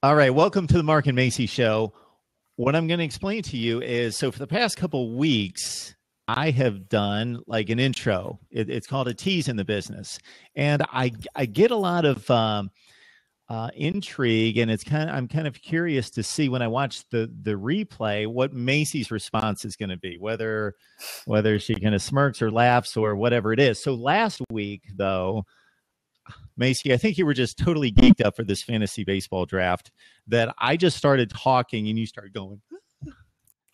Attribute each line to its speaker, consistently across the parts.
Speaker 1: All right, welcome to the Mark and Macy Show. What I'm going to explain to you is, so for the past couple weeks, I have done like an intro. It's called a tease in the business, and I get a lot of intrigue, and I'm kind of curious to see when I watch the replay what Macy's response is going to be, whether she kind of smirks or laughs or whatever it is. So last week, though, Macy, I think you were just totally geeked up for this fantasy baseball draft that I just started talking and you started going,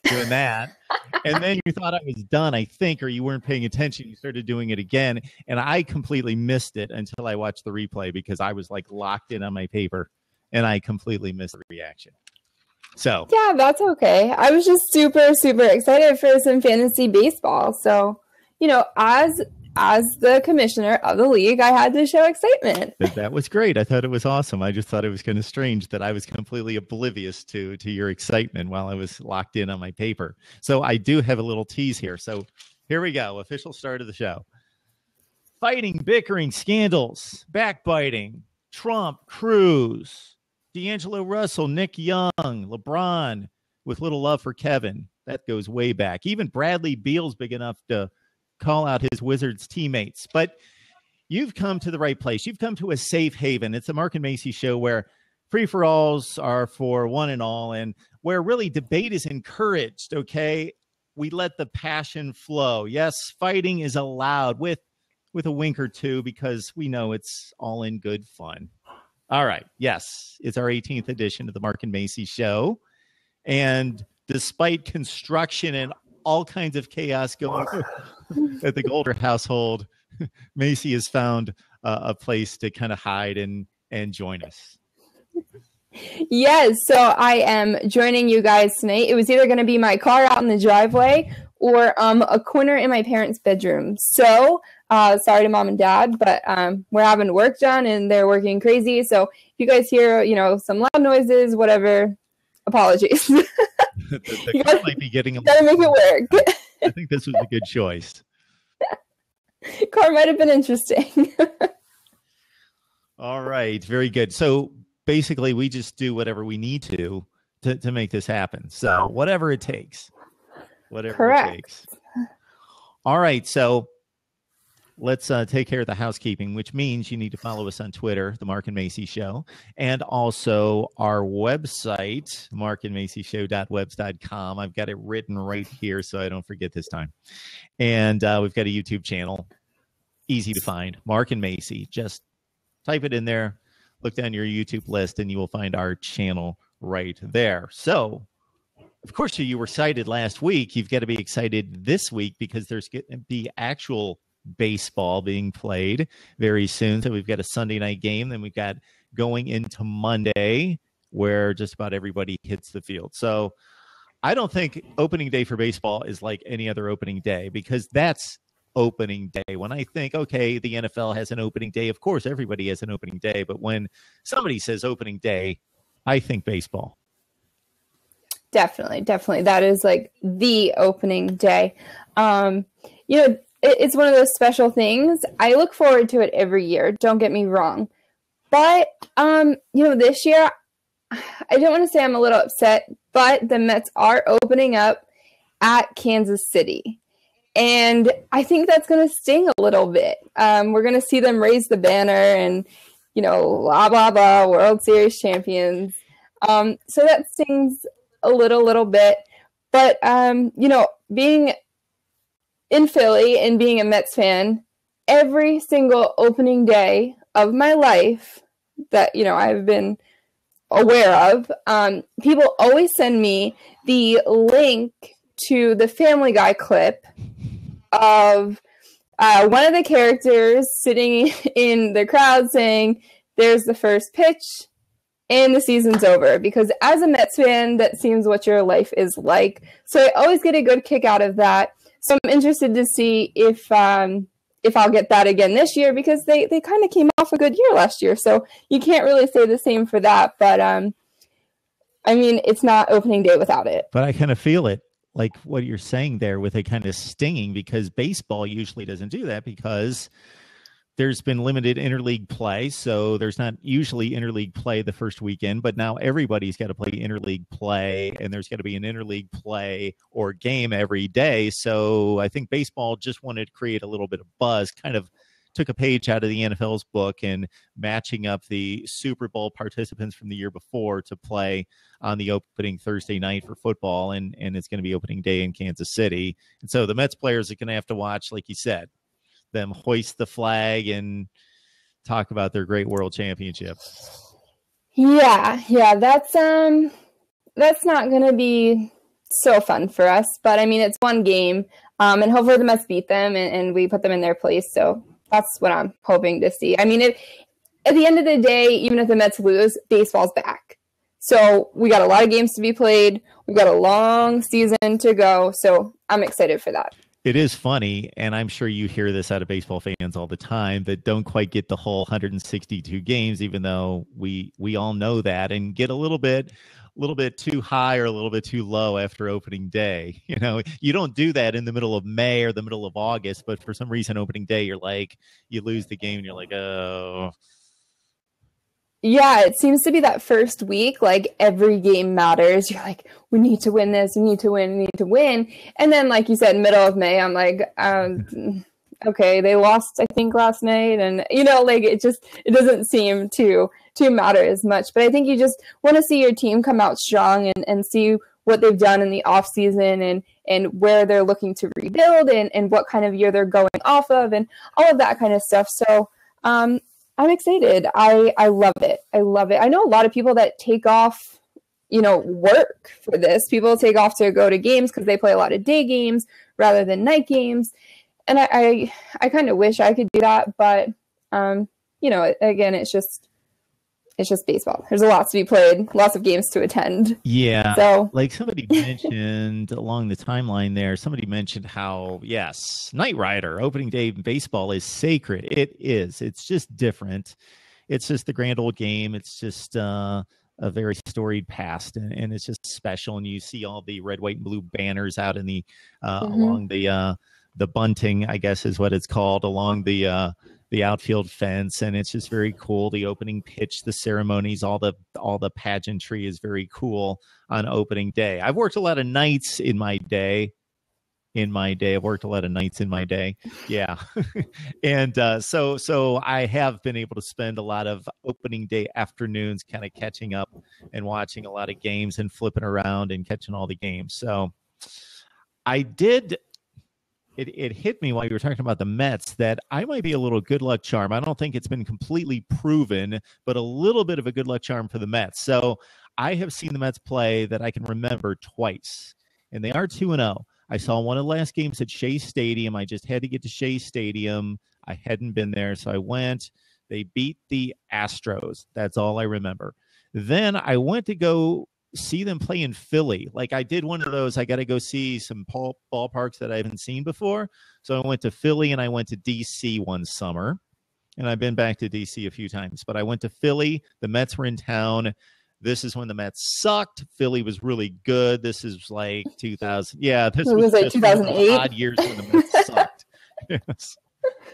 Speaker 1: doing that. And then you thought I was done, I think, or you weren't paying attention. You started doing it again. And I completely missed it until I watched the replay because I was like locked in on my paper and I completely missed the reaction. So,
Speaker 2: yeah, that's okay. I was just super, super excited for some fantasy baseball. So, as the commissioner of the league, I had to show excitement.
Speaker 1: That was great. I thought it was awesome. I just thought it was kind of strange that I was completely oblivious to your excitement while I was locked in on my paper. So I do have a little tease here. So here we go. Official start of the show. Fighting, bickering, scandals, backbiting, Trump, Cruz, D'Angelo Russell, Nick Young, LeBron, with little love for Kevin. That goes way back. Even Bradley Beal's big enough to call out his Wizards teammates. But you've come to the right place. You've come to a safe haven. It's a Mark and Macy show where free-for-alls are for one and all and where really debate is encouraged, okay? We let the passion flow. Yes, fighting is allowed with a wink or two because we know it's all in good fun. All right. Yes, it's our 18th edition of the Mark and Macy show. And despite construction and all kinds of chaos going at the Golder household, Macy has found a place to kind of hide and join us.
Speaker 2: Yes, so I am joining you guys tonight. It was either going to be my car out in the driveway or a corner in my parents' bedroom. So sorry to mom and dad, but we're having work done and they're working crazy. So if you guys hear, some loud noises, whatever, apologies.
Speaker 1: the car might be getting
Speaker 2: gotta make it work.
Speaker 1: I think this was a good choice.
Speaker 2: Car might have been interesting.
Speaker 1: All right, very good. So basically, we just do whatever we need to make this happen. So whatever it takes,
Speaker 2: Correct.
Speaker 1: It takes. All right, so let's take care of the housekeeping, which means you need to follow us on Twitter, The Mark and Macy Show, and also our website, markandmacyshow.webs.com. I've got it written right here so I don't forget this time. And we've got a YouTube channel, easy to find, Mark and Macy. Just type it in there, look down your YouTube list, and you will find our channel right there. So, of course, you were excited last week. You've got to be excited this week because there's going to be actual baseball being played very soon. So we've got a Sunday night game. Then we've got going into Monday where just about everybody hits the field. So I don't think opening day for baseball is like any other opening day because that's opening day. When I think, okay, the NFL has an opening day, of course, everybody has an opening day. But when somebody says opening day, I think baseball.
Speaker 2: Definitely. That is like the opening day. It's one of those special things. I look forward to it every year. Don't get me wrong. But, this year, I don't want to say I'm a little upset, but the Mets are opening up at Kansas City. And I think that's going to sting a little bit. We're going to see them raise the banner and, blah, blah, blah, World Series champions. So that stings a little bit. But, being in Philly and being a Mets fan, every single opening day of my life that, I've been aware of, people always send me the link to the Family Guy clip of one of the characters sitting in the crowd saying, "There's the first pitch and the season's over," because as a Mets fan, that seems what your life is like. So I always get a good kick out of that. So I'm interested to see if I'll get that again this year because they kind of came off a good year last year. So you can't really say the same for that. But, it's not opening day without it.
Speaker 1: But I kind of feel it, like what you're saying there with it kind of stinging because baseball usually doesn't do that because there's been limited interleague play, so there's not usually interleague play the first weekend, but now everybody's got to play interleague play, and there's got to be an interleague play or game every day. So I think baseball just wanted to create a little bit of buzz, kind of took a page out of the NFL's book and matching up the Super Bowl participants from the year before to play on the opening Thursday night for football, and it's going to be opening day in Kansas City. And so the Mets players are going to have to watch, like you said, them hoist the flag and talk about their great world championship.
Speaker 2: Yeah, that's not going to be so fun for us, but I mean, it's one game, and hopefully the Mets beat them and we put them in their place. So that's what I'm hoping to see. I mean, at the end of the day, even if the Mets lose, baseball's back. So we got a lot of games to be played. We got a long season to go. So I'm excited for that.
Speaker 1: It is funny, and I'm sure you hear this out of baseball fans all the time, that don't quite get the whole 162 games, even though we all know that, and get a little bit too high or a little bit too low after opening day. You know, you don't do that in the middle of May or the middle of August, but for some reason opening day, you're like, you lose the game and you're like, oh.
Speaker 2: Yeah, it seems to be that first week, like every game matters. You're like, we need to win this, we need to win. And then, like you said, middle of May, I'm like, okay, they lost, I think, last night. And, you know, like it doesn't seem to matter as much. But I think you just want to see your team come out strong and see what they've done in the off season and where they're looking to rebuild and what kind of year they're going off of and all of that kind of stuff. So, I'm excited. I love it. I love it. I know a lot of people that take off, you know, work for this. People take off to go to games because they play a lot of day games rather than night games. And I kind of wish I could do that. But, you know, again, it's just baseball. There's a lot to be played, lots of games to attend.
Speaker 1: Yeah.
Speaker 2: So,
Speaker 1: like somebody mentioned along the timeline there, somebody mentioned how, yes, Knight Rider, opening day in baseball is sacred. It is. It's just different. It's just the grand old game. It's just a very storied past, and it's just special. And you see all the red, white, and blue banners out in the along the bunting, I guess is what it's called, along the outfield fence, and it's just very cool. The opening pitch, the ceremonies, all the pageantry is very cool on opening day. I've worked a lot of nights in my day. I've worked a lot of nights in my day. Yeah. And so I have been able to spend a lot of opening day afternoons kind of catching up and watching a lot of games and flipping around and catching all the games. So I did. It hit me while you were talking about the Mets that I might be a little good luck charm. I don't think it's been completely proven, but a little bit of a good luck charm for the Mets. So I have seen the Mets play that I can remember twice, and they are 2-0. I saw one of the last games at Shea Stadium. I just had to get to Shea Stadium. I hadn't been there, so I went. They beat the Astros. That's all I remember. Then I went to go see them play in Philly. Like I did one of those, I got to go see some ballparks that I haven't seen before. So I went to Philly and I went to DC one summer, and I've been back to DC a few times, but I went to Philly. The Mets were in town. This is when the Mets sucked. Philly was really good. This is like 2000. Yeah, this was
Speaker 2: like 2008.
Speaker 1: Odd years when the Mets sucked. Yes.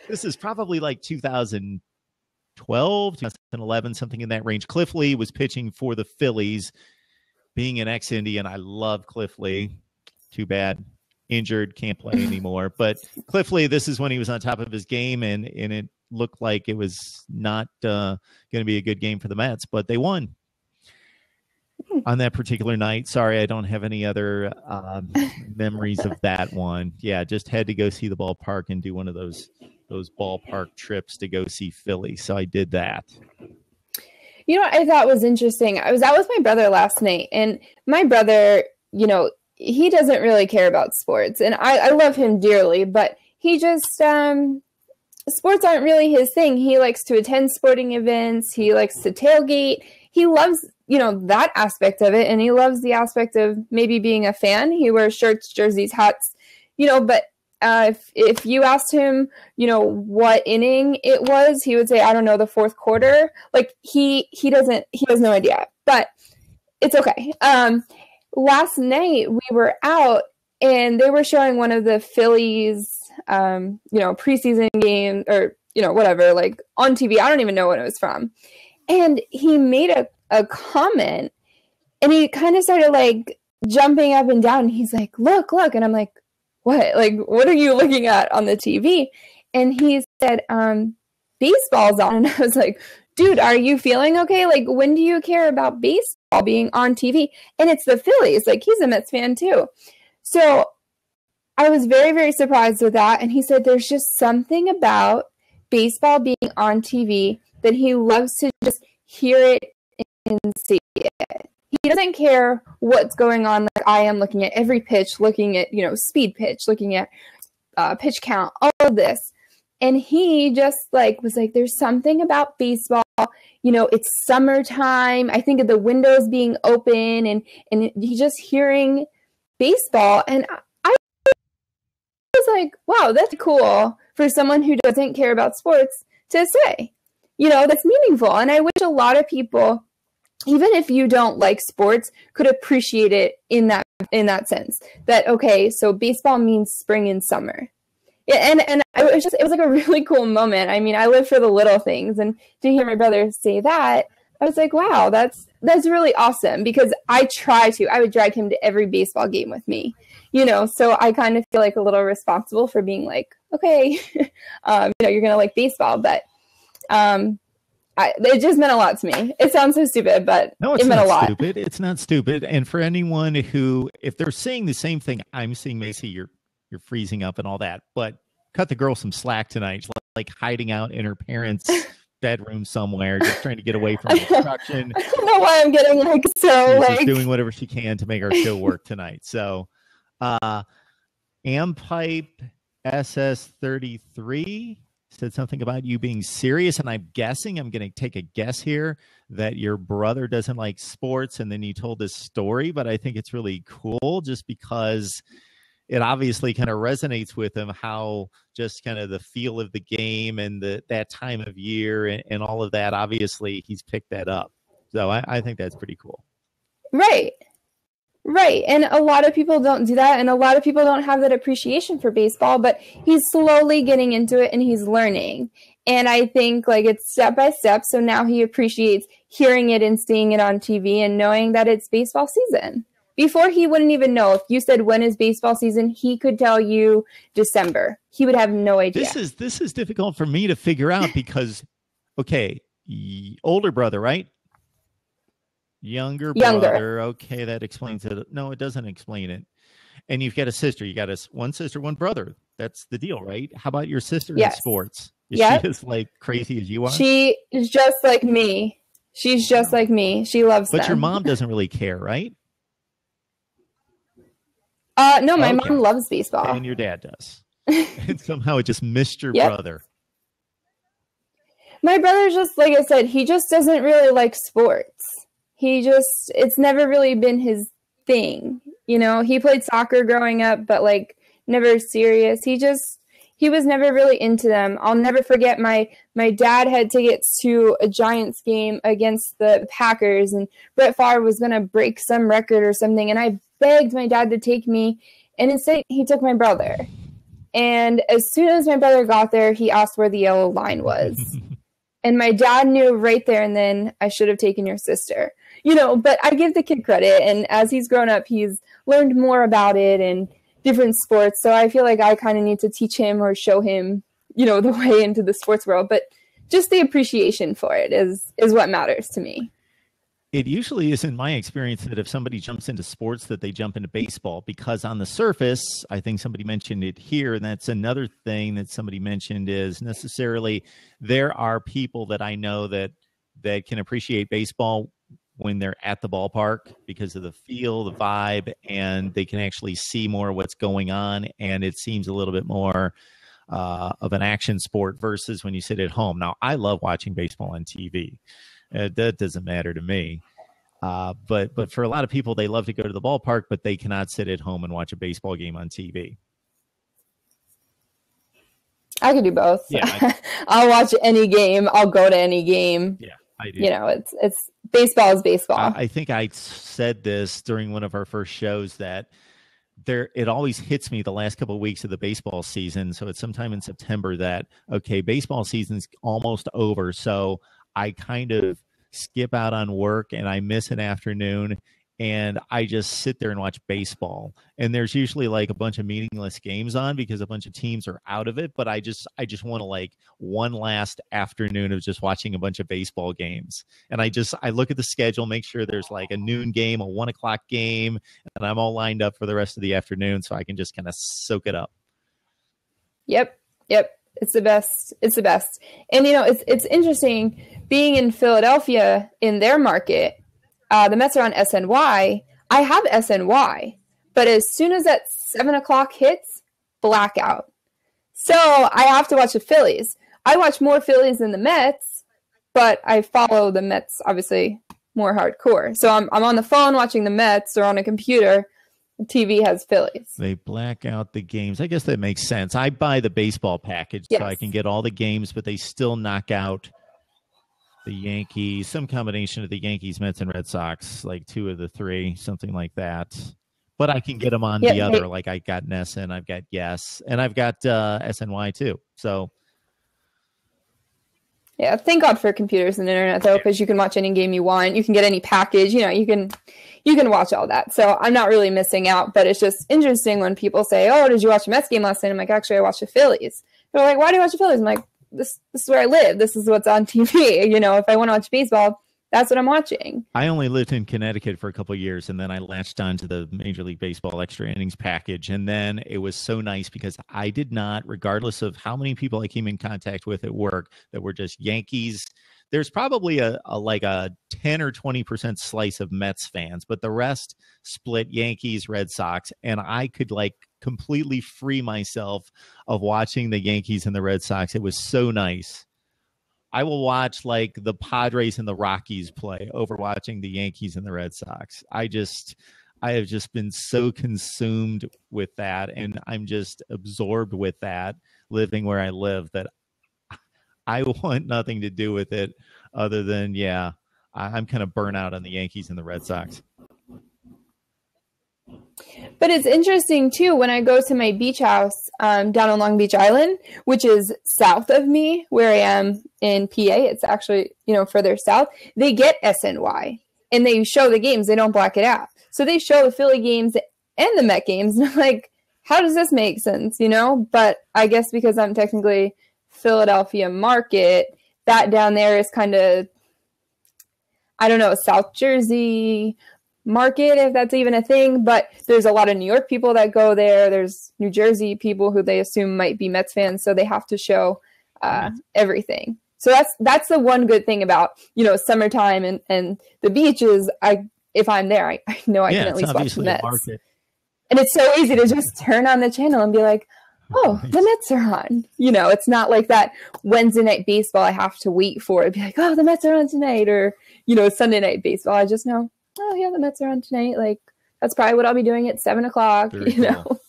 Speaker 1: This is probably like 2012, 2011, something in that range. Cliff Lee was pitching for the Phillies. Being an ex-Indian, I love Cliff Lee. Too bad. Injured, can't play anymore. But Cliff Lee, this is when he was on top of his game, and it looked like it was not going to be a good game for the Mets, but they won on that particular night. Sorry, I don't have any other memories of that one. Yeah, just had to go see the ballpark and do one of those ballpark trips to go see Philly. So I did that.
Speaker 2: You know what I thought was interesting? I was out with my brother last night, and my brother, you know, he doesn't really care about sports, and I love him dearly, but he just, sports aren't really his thing. He likes to attend sporting events. He likes to tailgate. He loves, you know, that aspect of it, and he loves the aspect of maybe being a fan. He wears shirts, jerseys, hats, you know, but if you asked him, you know, what inning it was, he would say, I don't know, the fourth quarter. Like he has no idea, but it's okay. Last night we were out and they were showing one of the Phillies, you know, preseason game or whatever, like on TV. I don't even know what it was from. And he made a comment, and he kind of started like jumping up and down. He's like, look. And I'm like, what? Like, what are you looking at on the TV? And he said, baseball's on. And I was like, dude, are you feeling okay? Like, when do you care about baseball being on TV? And it's the Phillies. Like, he's a Mets fan too. So I was very, very surprised with that. And he said there's just something about baseball being on TV that he loves to just hear it and see it. He doesn't care what's going on. Like I am looking at every pitch, looking at, speed pitch, looking at pitch count, all of this. And he just was like, there's something about baseball, it's summertime. I think of the windows being open and he's just hearing baseball. And I was like, wow, that's cool for someone who doesn't care about sports to say, that's meaningful. And I wish a lot of people, even if you don't like sports, could appreciate it in that sense that, okay, so baseball means spring and summer. Yeah, and it was like a really cool moment. I mean, I live for the little things, and to hear my brother say that, I was like, wow, that's really awesome, because I would drag him to every baseball game with me, so I kind of feel like a little responsible for being like, okay, you're going to like baseball, but it just meant a lot to me. It sounds so stupid, but
Speaker 1: no,
Speaker 2: it meant a lot.
Speaker 1: Stupid. It's not stupid. And for anyone who, if they're saying the same thing I'm seeing, Macy, you're freezing up and all that, but cut the girl some slack tonight. She's like hiding out in her parents' bedroom somewhere, just trying to get away from destruction.
Speaker 2: I don't know why I'm getting
Speaker 1: She's just doing whatever she can to make our show work tonight. So, Ampipe SS33 said something about you being serious, and I'm going to take a guess here that your brother doesn't like sports, and then you told this story, but I think it's really cool just because it obviously kind of resonates with him, how just kind of the feel of the game and that time of year and all of that. Obviously, he's picked that up. So I think that's pretty cool.
Speaker 2: Right. And a lot of people don't do that. And a lot of people don't have that appreciation for baseball, but he's slowly getting into it and he's learning. And I think it's step by step. So now he appreciates hearing it and seeing it on TV and knowing that it's baseball season. Before, he wouldn't even know. If you said, when is baseball season, he could tell you December. He would have no idea.
Speaker 1: This is difficult for me to figure out because, okay, older brother, right? Younger brother. Okay, that explains it. No, it doesn't explain it. And you've got a sister. You got one sister, one brother. That's the deal, right? How about your sister in sports? Is she as crazy as you are?
Speaker 2: She is just like me. She's just like me. She loves them.
Speaker 1: But your mom doesn't really care, right?
Speaker 2: No, my mom loves baseball.
Speaker 1: And your dad does. And somehow it just missed your brother.
Speaker 2: My brother's just, like I said, he just doesn't really like sports. It's never really been his thing. He played soccer growing up, but never serious. He was never really into them. I'll never forget my dad had tickets to a Giants game against the Packers, and Brett Favre was going to break some record or something. And I begged my dad to take me, and instead he took my brother. And as soon as my brother got there, he asked where the yellow line was. And my dad knew right there and then, I should have taken your sister. But I give the kid credit. And as he's grown up, he's learned more about it and different sports. So I feel like I kind of need to teach him or show him, the way into the sports world. But just the appreciation for it is what matters to me.
Speaker 1: It usually is, in my experience, that if somebody jumps into sports, that they jump into baseball, because on the surface, I think somebody mentioned it here, and that's another thing that somebody mentioned, is necessarily there are people that I know that can appreciate baseball when they're at the ballpark because of the feel, the vibe, and they can actually see more of what's going on, and it seems a little bit more of an action sport versus when you sit at home. Now, I love watching baseball on TV. That doesn't matter to me. But for a lot of people, they love to go to the ballpark, but they cannot sit at home and watch a baseball game on TV.
Speaker 2: I can do both.
Speaker 1: Yeah,
Speaker 2: I'll watch any game. I'll go to any game.
Speaker 1: Yeah, I do.
Speaker 2: It's baseball is baseball.
Speaker 1: I think I said this during one of our first shows that it always hits me the last couple of weeks of the baseball season. So it's sometime in September that, okay, baseball season's almost over. So I kind of skip out on work and I miss an afternoon and I just sit there and watch baseball. And there's usually like a bunch of meaningless games on because a bunch of teams are out of it. But I just want to like one last afternoon of just watching a bunch of baseball games. And I look at the schedule, make sure there's like a noon game, a 1:00 game, and I'm all lined up for the rest of the afternoon so I can just kind of soak it up.
Speaker 2: Yep. It's the best. It's the best. And, it's interesting being in Philadelphia in their market. The Mets are on SNY. I have SNY, but as soon as that 7:00 hits, blackout. So I have to watch the Phillies. I watch more Phillies than the Mets, but I follow the Mets obviously more hardcore. So I'm on the phone watching the Mets or on a computer. The TV has Phillies.
Speaker 1: They black out the games. I guess that makes sense. I buy the baseball package so I can get all the games, but they still knock out the Yankees, some combination of the Yankees, Mets, and Red Sox, like 2 of the 3, something like that. But I can get them on the other. Like I got NESN, I've got Yes, and I've got SNY too. So.
Speaker 2: Yeah, thank God for computers and internet though, because you can watch any game you want. You can get any package. You can watch all that. So I'm not really missing out. But it's just interesting when people say, "Oh, did you watch a Mets game last night?" I'm like, "Actually, I watched the Phillies." They're like, "Why do you watch the Phillies?" I'm like, "This is where I live. This is what's on TV. If I want to watch baseball, that's what I'm watching."
Speaker 1: I only lived in Connecticut for a couple of years, and then I latched onto the Major League Baseball extra innings package. And then it was so nice because I did not, regardless of how many people I came in contact with at work that were just Yankees. There's probably a 10 or 20% slice of Mets fans, but the rest split Yankees, Red Sox, and I could like completely free myself of watching the Yankees and the Red Sox. It was so nice. I will watch like the Padres and the Rockies play over watching the Yankees and the Red Sox. I have just been so consumed with that, and I'm just absorbed with that living where I live that I want nothing to do with it other than, I'm kind of burnt out on the Yankees and the Red Sox.
Speaker 2: But it's interesting, too, when I go to my beach house down on Long Beach Island, which is south of me, where I am in PA. It's actually, further south. They get SNY, and they show the games. They don't black it out. So they show the Philly games and the Met games. And I'm like, how does this make sense, But I guess because I'm technically Philadelphia market, that down there is kind of, I don't know, South Jersey market, if that's even a thing, but there's a lot of New York people that go there. There's New Jersey people who they assume might be Mets fans, so they have to show everything. So that's the one good thing about summertime and the beaches. If I'm there, I know I can at least watch the Mets. And it's so easy to just turn on the channel and be like, oh, the Mets are on. It's not like that Wednesday night baseball I have to wait for. It'd be like, oh, the Mets are on tonight, or Sunday night baseball. I just know, oh yeah, the Mets are on tonight. Like that's probably what I'll be doing at 7:00. Cool.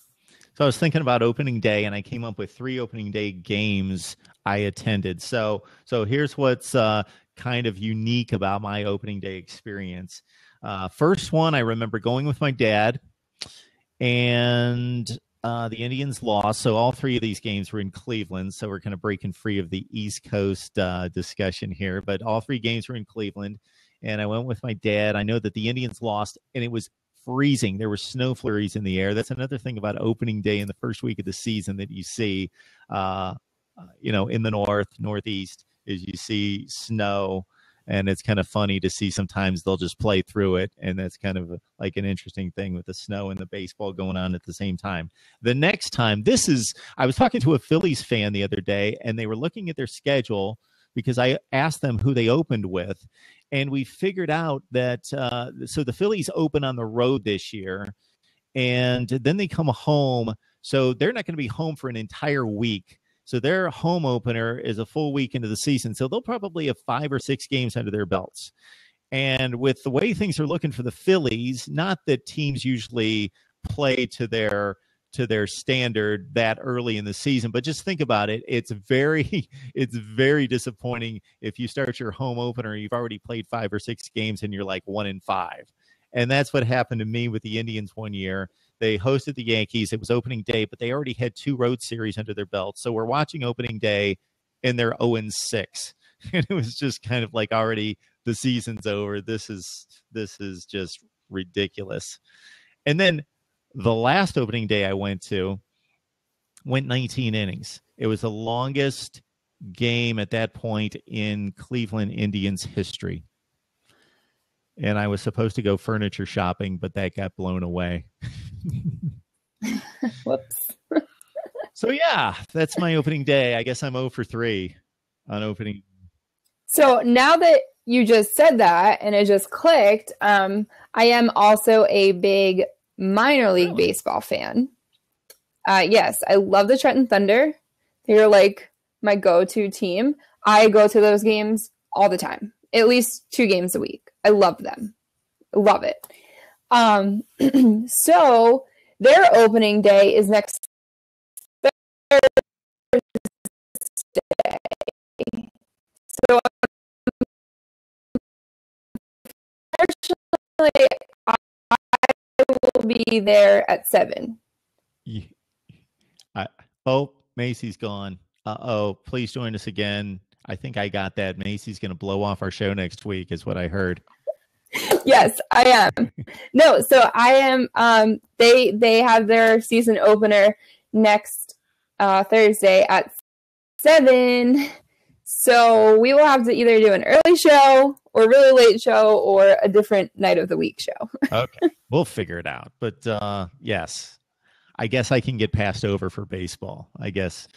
Speaker 1: So I was thinking about opening day, and I came up with 3 opening day games I attended. So here's what's kind of unique about my opening day experience. First one, I remember going with my dad, and the Indians lost. So all 3 of these games were in Cleveland. So we're kind of breaking free of the East Coast discussion here, but all 3 games were in Cleveland. And I went with my dad. I know that the Indians lost, and it was freezing. There were snow flurries in the air. That's another thing about opening day in the first week of the season that you see, in the Northeast, is you see snow. And it's kind of funny to see sometimes they'll just play through it. And that's kind of like an interesting thing with the snow and the baseball going on at the same time. The next time, I was talking to a Phillies fan the other day, and they were looking at their schedule because I asked them who they opened with. And we figured out that, so the Phillies open on the road this year, and then they come home. So they're not going to be home for an entire week. So their home opener is a full week into the season. So they'll probably have 5 or 6 games under their belts. And with the way things are looking for the Phillies, not that teams usually play to their standard that early in the season, but just think about it. It's very disappointing if you start your home opener, you've already played 5 or 6 games and you're like 1-5. And that's what happened to me with the Indians one year. They hosted the Yankees. It was opening day, but they already had 2 road series under their belt. So we're watching opening day, and they're 0-6. And it was just kind of like already the season's over. This is just ridiculous. And then the last opening day I went 19 innings. It was the longest game at that point in Cleveland Indians history. And I was supposed to go furniture shopping, but that got blown away.
Speaker 2: Whoops.
Speaker 1: So yeah, that's my opening day. I guess I'm 0 for 3 on opening.
Speaker 2: So now that you just said that and it just clicked, I am also a big minor league baseball fan. Yes, I love the Trenton Thunder. They're like my go-to team. I go to those games all the time, at least 2 games a week. I love them. Love it. So their opening day is next Thursday. So unfortunately, I will be there at 7.
Speaker 1: Macy's gone. Please join us again. I think I got that. Macy's going to blow off our show next week is what I heard.
Speaker 2: Yes, I am. No, so I am. They have their season opener next Thursday at 7. So we will have to either do an early show or really late show or a different night of the week show.
Speaker 1: Okay, we'll figure it out. But yes, I guess I can get passed over for baseball, I guess.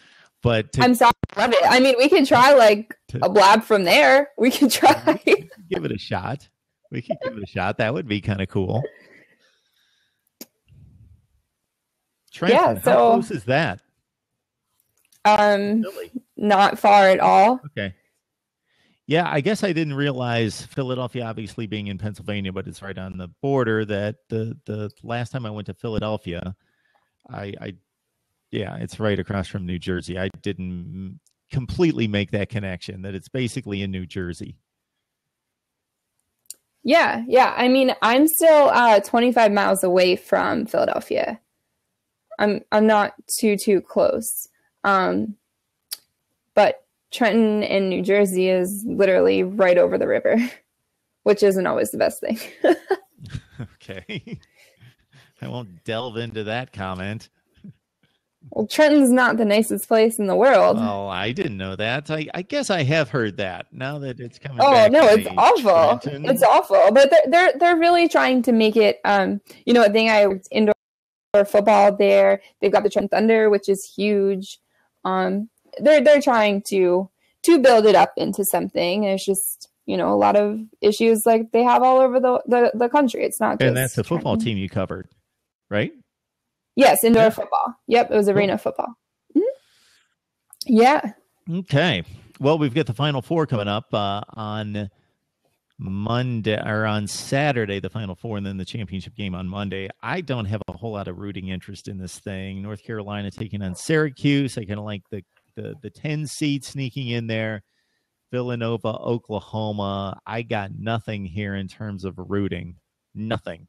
Speaker 1: But
Speaker 2: I'm sorry, I love it. I mean, we could try like a blab from there. We could try.
Speaker 1: Give it a shot. We could give it a shot. That would be kind of cool. Trenton,
Speaker 2: yeah, so,
Speaker 1: how close is that?
Speaker 2: Really? Not far at all.
Speaker 1: Okay. Yeah, I guess I didn't realize Philadelphia obviously being in Pennsylvania, but it's right on the border. That the last time I went to Philadelphia, yeah, it's right across from New Jersey. I didn't completely make that connection that it's basically in New Jersey.
Speaker 2: Yeah. I mean, I'm still 25 miles away from Philadelphia. I'm not too close. But Trenton in New Jersey is literally right over the river, which isn't always the best thing.
Speaker 1: Okay. I won't delve into that comment.
Speaker 2: Well, Trenton's not the nicest place in the world.
Speaker 1: Oh, I didn't know that. I guess I have heard that now that it's coming back.
Speaker 2: Oh, no, it's awful.
Speaker 1: Trenton.
Speaker 2: It's awful. But they're really trying to make it, I think I worked indoor football there. They've got the Trenton Thunder, which is huge. They're trying to build it up into something. It's just, a lot of issues like they have all over the country. It's not just.
Speaker 1: And that's the football team you covered, right?
Speaker 2: Yes, indoor football. Yep, it was arena football. Mm-hmm. Yeah.
Speaker 1: Okay. Well, we've got the Final Four coming up on Monday or on Saturday, the Final Four, and then the championship game on Monday. I don't have a whole lot of rooting interest in this thing. North Carolina taking on Syracuse. I kind of like the 10 seed sneaking in there. Villanova, Oklahoma. I got nothing here in terms of rooting. Nothing.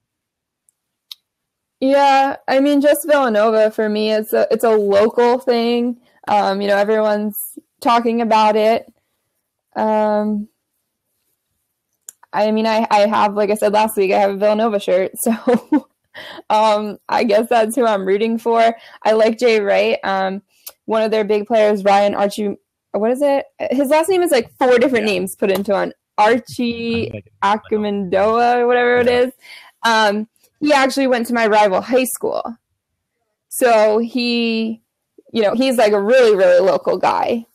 Speaker 2: Yeah, I mean, just Villanova for me. It's a local thing. Everyone's talking about it. I mean, I have, like I said last week, I have a Villanova shirt, so I guess that's who I'm rooting for. I like Jay Wright. One of their big players, Ryan Archie. What is it? His last name is like 4 different names put into one. Archie Akamandoa or whatever it is. He actually went to my rival high school. So he's like a really, really local guy.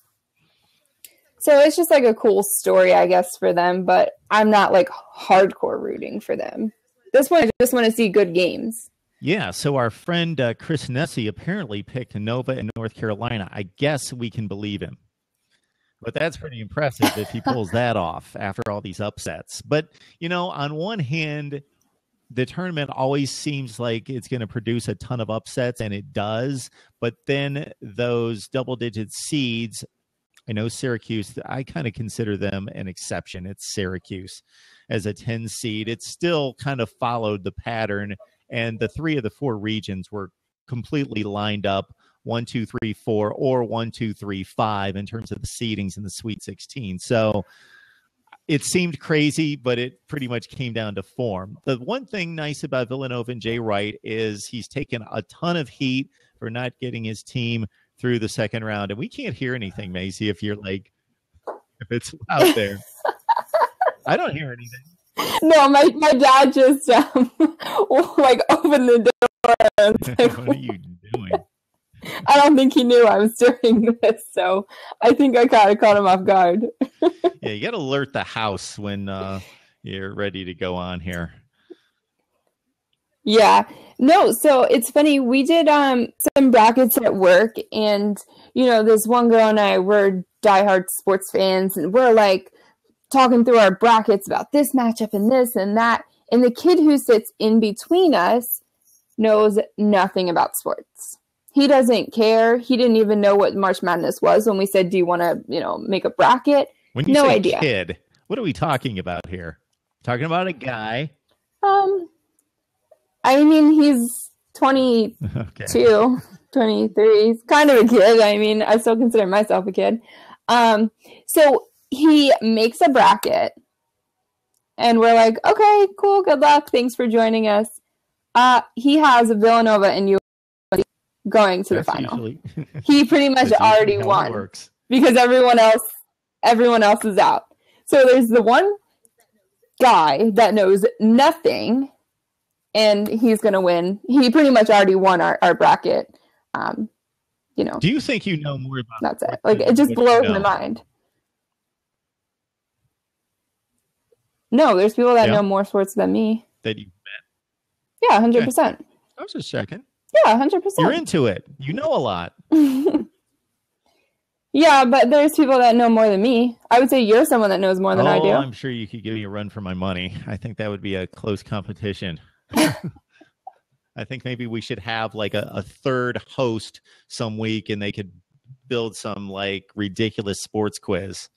Speaker 2: So it's just like a cool story, I guess, for them, but I'm not like hardcore rooting for them. This one, I just want to see good games.
Speaker 1: Yeah, so our friend Chris Nessie apparently picked Nova in North Carolina. I guess we can believe him. But that's pretty impressive if he pulls that off after all these upsets. But, on one hand, the tournament always seems like it's going to produce a ton of upsets, and it does. But then those double-digit seeds, I know Syracuse, I kind of consider them an exception. It's Syracuse as a 10 seed. It still kind of followed the pattern and the 3 of the 4 regions were completely lined up 1, 2, 3, 4, or 1, 2, 3, 5 in terms of the seedings in the Sweet 16. So it seemed crazy, but it pretty much came down to form. The one thing nice about Villanova and Jay Wright is he's taken a ton of heat for not getting his team through the second round. And we can't hear anything, Macy, if it's out there. I don't hear anything.
Speaker 2: No, my dad just opened the door.
Speaker 1: What are you doing?
Speaker 2: I don't think he knew I was doing this, so I think I kind of caught him off guard.
Speaker 1: Yeah, you got to alert the house when you're ready to go on here.
Speaker 2: Yeah. No, so it's funny. We did some brackets at work, and this one girl and I were diehard sports fans, and we're like talking through our brackets about this matchup and this and that. And the kid who sits in between us knows nothing about sports. He doesn't care. He didn't even know what March Madness was when we said, "Do you want to, make a bracket?"
Speaker 1: When you
Speaker 2: no
Speaker 1: say
Speaker 2: idea.
Speaker 1: Kid, what are we talking about here? Talking about a guy?
Speaker 2: I mean, he's 22, 23. He's kind of a kid. I mean, I still consider myself a kid. So he makes a bracket, and we're like, "Okay, cool. Good luck. Thanks for joining us." He has Villanova and USC going to the final. He pretty much already won because everyone else is out. So there's the one guy that knows nothing, and he's going to win. He pretty much already won our bracket.
Speaker 1: Do you think you know more about
Speaker 2: that's it? Like, it just blows my mind. No, there's people that know more sports than me.
Speaker 1: That you met?
Speaker 2: Yeah, 100%.
Speaker 1: Okay. I was just checking.
Speaker 2: Yeah, 100%.
Speaker 1: You're into it. You know a lot.
Speaker 2: Yeah, but there's people that know more than me. I would say you're someone that knows more than I do.
Speaker 1: I'm sure you could give me a run for my money. I think that would be a close competition. I think maybe we should have like a third host some week, and they could build some like ridiculous sports quiz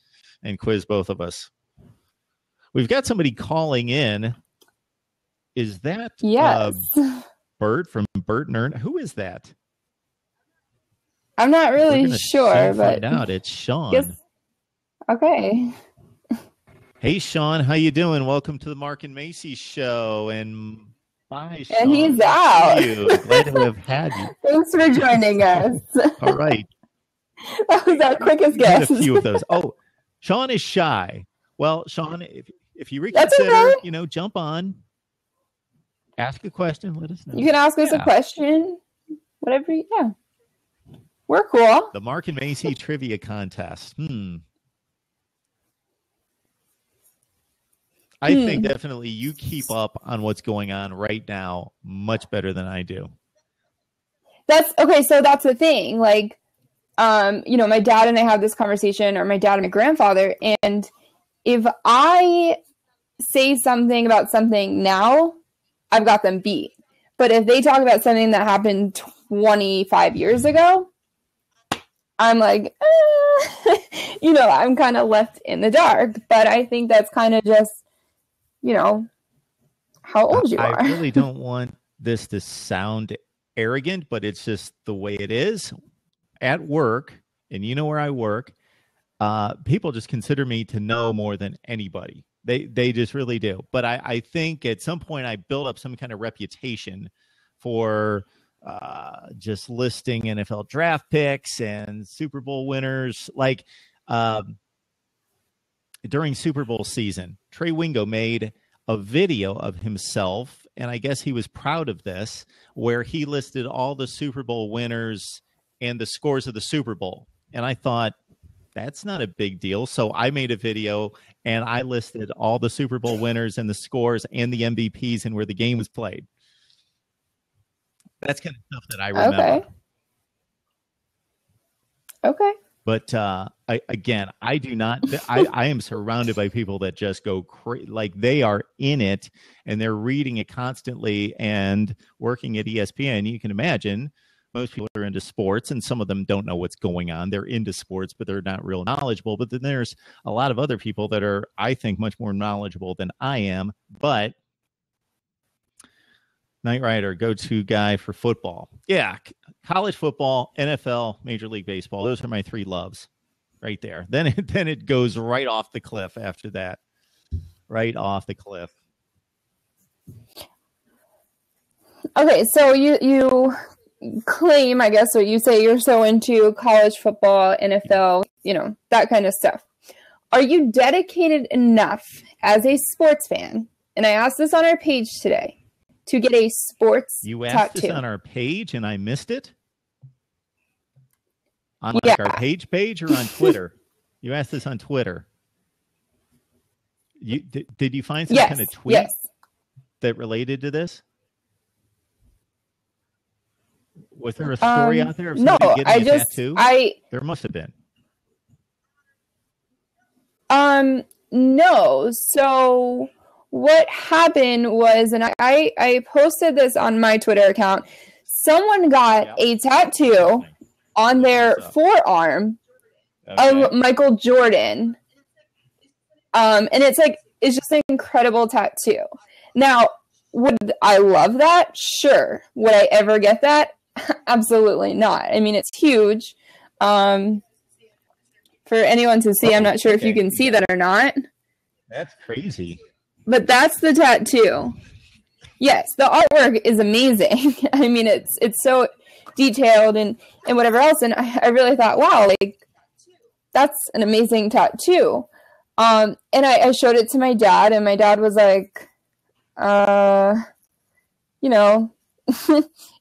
Speaker 1: and quiz both of us. We've got somebody calling in. Is that
Speaker 2: yes.
Speaker 1: Bert from Bert and Ern? Who is that?
Speaker 2: I'm not really sure, but
Speaker 1: find out. It's Sean.
Speaker 2: Yes. Okay.
Speaker 1: Hey, Sean, how you doing? Welcome to the Mark and Macy show. And bye, Sean.
Speaker 2: And he's out.
Speaker 1: Glad to have had you.
Speaker 2: Thanks for joining us.
Speaker 1: All right.
Speaker 2: That was our quickest guess.
Speaker 1: A few of those. Oh, Sean is shy. Well, Sean, if you reconsider,
Speaker 2: okay.
Speaker 1: Jump on. Ask a question. Let us know.
Speaker 2: You can ask us a question. Whatever. Yeah. We're cool.
Speaker 1: The Mark and Macy trivia contest. I think definitely you keep up on what's going on right now much better than I do.
Speaker 2: That's okay. So that's the thing. Like, my dad and I have this conversation, or my dad and my grandfather. And if I say something about something now, I've got them beat. But if they talk about something that happened 25 years ago, I'm like, I'm kind of left in the dark. But I think that's kind of just, how old you are.
Speaker 1: I really don't want this to sound arrogant, but it's just the way it is. At work, and where I work, people just consider me to know more than anybody. They just really do. But I think at some point I built up some kind of reputation for just listing NFL draft picks and Super Bowl winners. Like during Super Bowl season, Trey Wingo made a video of himself, and I guess he was proud of this, where he listed all the Super Bowl winners and the scores of the Super Bowl. And I thought, that's not a big deal. So I made a video and I listed all the Super Bowl winners and the scores and the MVPs and where the game was played. That's kind of stuff that I remember.
Speaker 2: Okay.
Speaker 1: But I do not. I am surrounded by people that just go crazy, like they are in it and they're reading it constantly and working at ESPN. You can imagine most people are into sports, and some of them don't know what's going on. They're into sports, but they're not real knowledgeable. But then there's a lot of other people that are, I think, much more knowledgeable than I am. But Knight Rider, go-to guy for football. Yeah, college football, NFL, Major League Baseball. Those are my three loves right there. Then it goes right off the cliff after that. Right off the cliff.
Speaker 2: Okay, so you claim, I guess, or you say you're so into college football, NFL, that kind of stuff. Are you dedicated enough as a sports fan? And I asked this on our page today, to get a sports tattoo.
Speaker 1: You asked this on our page and I missed it? On like our page or on Twitter? You asked this on Twitter. Did you find some kind of tweet that related to this? Was there a story out there of somebody getting a tattoo? There must have been.
Speaker 2: No. So what happened was, and I posted this on my Twitter account, someone got a tattoo on their forearm of Michael Jordan. And it's just an incredible tattoo. Now, would I love that? Sure. Would I ever get that? Absolutely not. I mean, it's huge. For anyone to see, I'm not sure if you can see that or not.
Speaker 1: That's crazy.
Speaker 2: But that's the tattoo. Yes, the artwork is amazing. I mean, it's so detailed and whatever else. And I really thought, wow, that's an amazing tattoo. And I showed it to my dad, and my dad was like,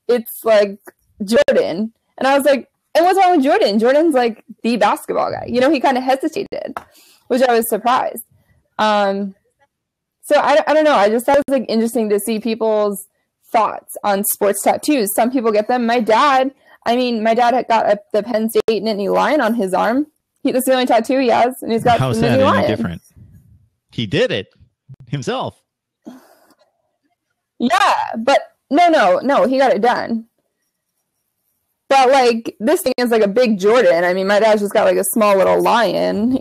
Speaker 2: it's like Jordan. And I was like, and what's wrong with Jordan? Jordan's like the basketball guy. He kind of hesitated, which I was surprised. So I don't know. I just thought it was interesting to see people's thoughts on sports tattoos. Some people get them. My dad had got the Penn State Nittany Lion on his arm. That's the only tattoo he has, and he's got
Speaker 1: How's
Speaker 2: the
Speaker 1: that
Speaker 2: Nittany
Speaker 1: any
Speaker 2: Lion.
Speaker 1: different? He did it himself.
Speaker 2: Yeah, but no, he got it done. But this thing is a big Jordan. I mean, my dad's just got a small little lion,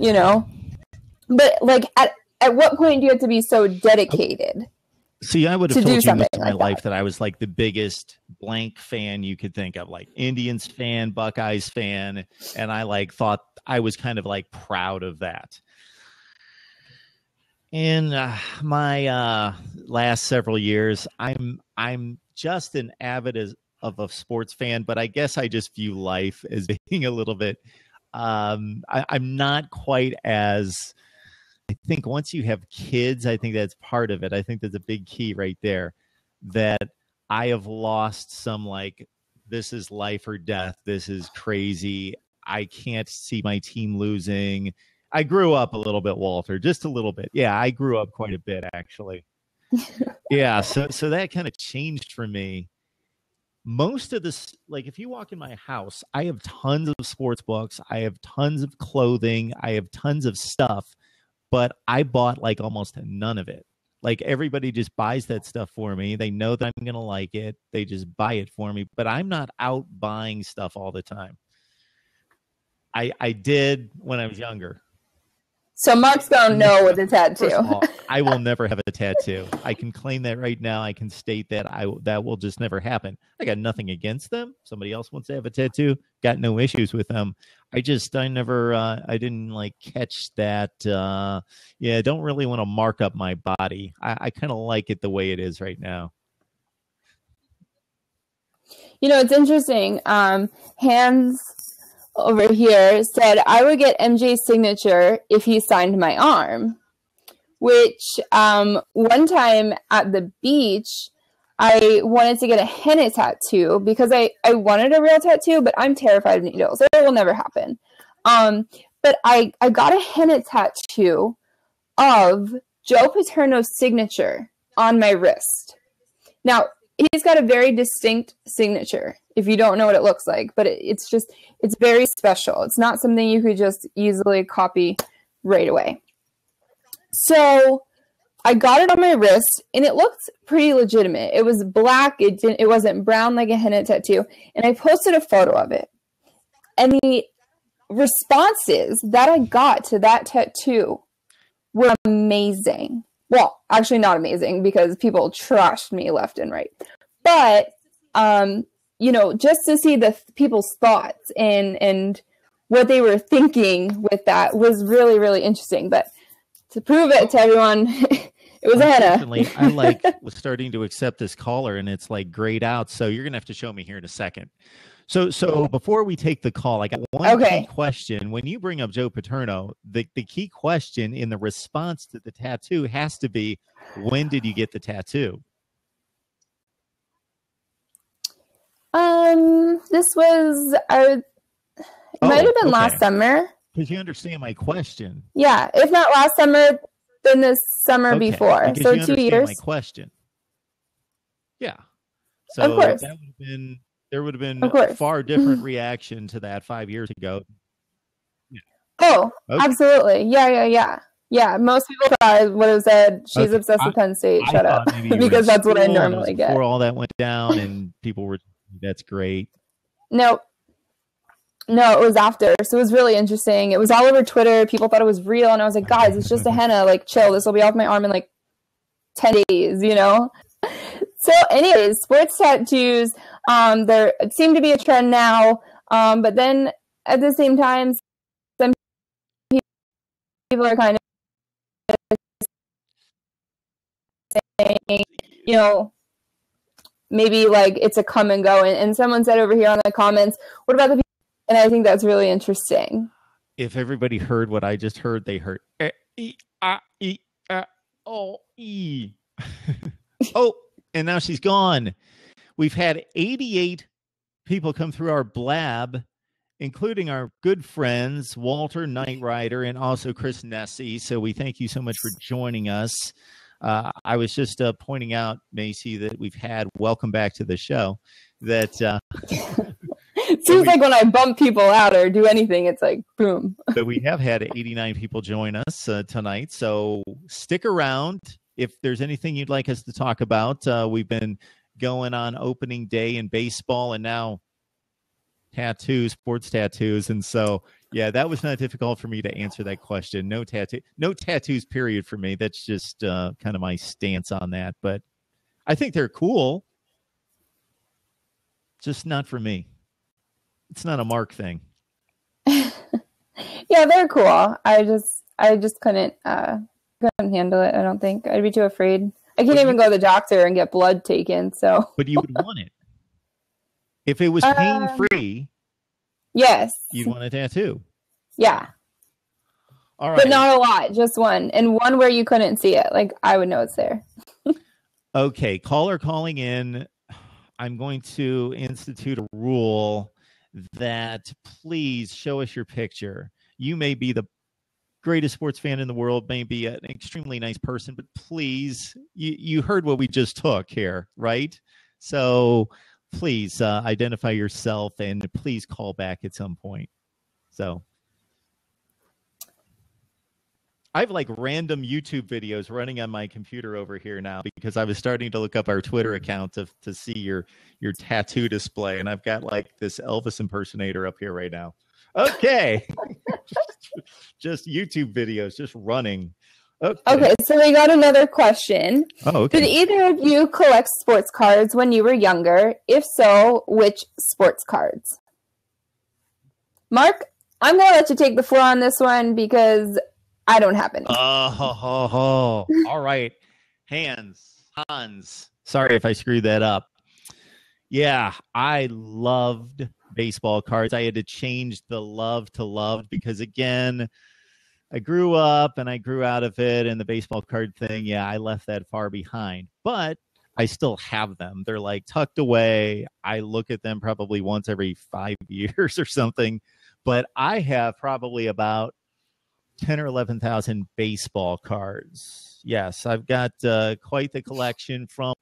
Speaker 2: But at what point do you have to be so dedicated?
Speaker 1: See, I would have told you most of my life that I was the biggest blank fan you could think of, Indians fan, Buckeyes fan, and I thought I was kind of proud of that. In my last several years, I'm just an avid of a sports fan, but I guess I just view life as being a little bit. I'm not quite as. I think once you have kids, I think that's part of it. I think there's a big key right there that I have lost some this is life or death. This is crazy. I can't see my team losing. I grew up a little bit, Walter, just a little bit. Yeah, I grew up quite a bit, actually. Yeah, so that kind of changed for me. Most of this, if you walk in my house, I have tons of sports books. I have tons of clothing. I have tons of stuff. But I bought almost none of it. Everybody just buys that stuff for me. They know that I'm going to like it. They just buy it for me. But I'm not out buying stuff all the time. I did when I was younger.
Speaker 2: So Mark's going no with a tattoo.
Speaker 1: First of all, I will never have a tattoo. I can claim that right now. I can state that that will just never happen. I got nothing against them. Somebody else wants to have a tattoo. Got no issues with them. I didn't catch that. I don't really want to mark up my body. I kind of like it the way it is right now.
Speaker 2: It's interesting. Hands over here said, I would get MJ's signature if he signed my arm, which one time at the beach, I wanted to get a henna tattoo because I wanted a real tattoo, but I'm terrified of needles. So it will never happen. But I got a henna tattoo of Joe Paterno's signature on my wrist. Now, he's got a very distinct signature, if you don't know what it looks like, but it's very special. It's not something you could just easily copy right away. So I got it on my wrist, and it looked pretty legitimate. It was black. It wasn't brown like a henna tattoo. And I posted a photo of it. And the responses that I got to that tattoo were amazing. Well, actually not amazing because people trashed me left and right. But you know, just to see the people's thoughts and what they were thinking with that was really, really interesting. But to prove it to everyone, it was a henna.
Speaker 1: I like was starting to accept this caller, and it's like grayed out. So you're gonna have to show me here in a second. So before we take the call, I got one key question. When you bring up Joe Paterno, the key question in the response to the tattoo has to be, when did you get the tattoo?
Speaker 2: This was it might have been last summer.
Speaker 1: Because you understand my question.
Speaker 2: Yeah, if not last summer, then this summer before.
Speaker 1: Because
Speaker 2: so
Speaker 1: you
Speaker 2: 2 years.
Speaker 1: My question. Yeah. So
Speaker 2: of course.
Speaker 1: There would have been a far different reaction to that 5 years ago.
Speaker 2: Yeah. Oh, absolutely. Yeah. Most people thought would have said she's obsessed with Penn State. Shut up. Because that's what I normally get.
Speaker 1: Before all that went down and people were, that's great.
Speaker 2: No, it was after. So it was really interesting. It was all over Twitter. People thought it was real. And I was like, guys, it's just a henna. Like, chill. This will be off my arm in like 10 days, you know? So anyways, sports tattoos, there seem to be a trend now. But then at the same time, some people are kind of saying, you know, maybe like it's a come and go. And someone said over here on the comments, what about the people? And I think that's really interesting.
Speaker 1: If everybody heard what I just heard, they heard oh, and now she's gone. We've had 88 people come through our blab, including our good friends, Walter Knight Rider and also Chris Nessie. So we thank you so much for joining us. I was just pointing out, Macy, that we've had, welcome back to the show, that...
Speaker 2: It seems like when I bump people out or do anything, it's like, boom.
Speaker 1: So we have had 89 people join us tonight. So stick around. If there's anything you'd like us to talk about, we've been going on opening day in baseball and now tattoos, sports tattoos. And so, yeah, that was not difficult for me to answer that question. No tattoos, period, for me. That's just kind of my stance on that. But I think they're cool. Just not for me. It's not a Mark thing.
Speaker 2: Yeah, they're cool. I just couldn't handle it. I don't think I'd be too afraid. I can't even go to the doctor and get blood taken. So,
Speaker 1: but you would want it if it was pain free.
Speaker 2: Yes,
Speaker 1: you'd want a tattoo.
Speaker 2: Yeah.
Speaker 1: All right,
Speaker 2: but not a lot, just one, and one where you couldn't see it. Like I would know it's there.
Speaker 1: Okay, caller calling in. I'm going to institute a rule that please show us your picture. You may be the greatest sports fan in the world, may be an extremely nice person, but please, you heard what we just took here, right? So please identify yourself and please call back at some point. So I have like random YouTube videos running on my computer over here now because I was starting to look up our Twitter account to see your tattoo display. And I've got like this Elvis impersonator up here right now. Okay. just YouTube videos, just running.
Speaker 2: Okay, so we got another question.
Speaker 1: Oh, okay.
Speaker 2: Did either of you collect sports cards when you were younger? If so, which sports cards? Mark, I'm going to let you take the floor on this one because I don't have any.
Speaker 1: All right. Hans. Sorry if I screwed that up. Yeah, I loved baseball cards. I had to change the love to loved because, again, I grew up and I grew out of it, and the baseball card thing, yeah, I left that far behind. But I still have them. They're like tucked away. I look at them probably once every 5 years or something. But I have probably about 10 or 11,000 baseball cards. Yes, I've got quite the collection from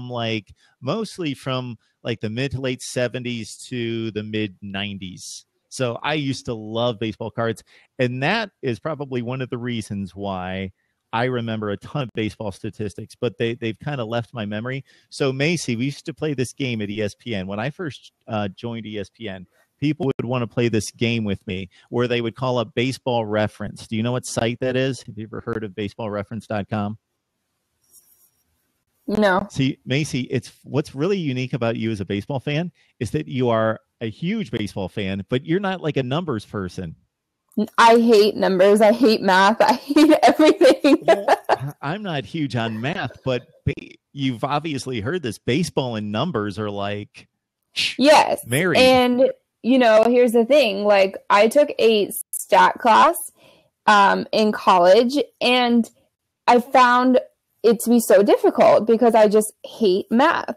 Speaker 1: mostly from the mid to late 70s to the mid 90s. So I used to love baseball cards. And that is probably one of the reasons why I remember a ton of baseball statistics, but they've kind of left my memory. So Macy, we used to play this game at ESPN. When I first joined ESPN, people would want to play this game with me where they would call up Baseball Reference. Do you know what site that is? Have you ever heard of baseballreference.com?
Speaker 2: No.
Speaker 1: See, Macy, it's what's really unique about you as a baseball fan is that you are a huge baseball fan, but you're not like a numbers person.
Speaker 2: I hate numbers. I hate math. I hate everything.
Speaker 1: Well, I'm not huge on math, but you've obviously heard this. Baseball and numbers are like,
Speaker 2: yes.
Speaker 1: married.
Speaker 2: And, you know, here's the thing. Like, I took a stat class in college, and I found it to be so difficult because I just hate math.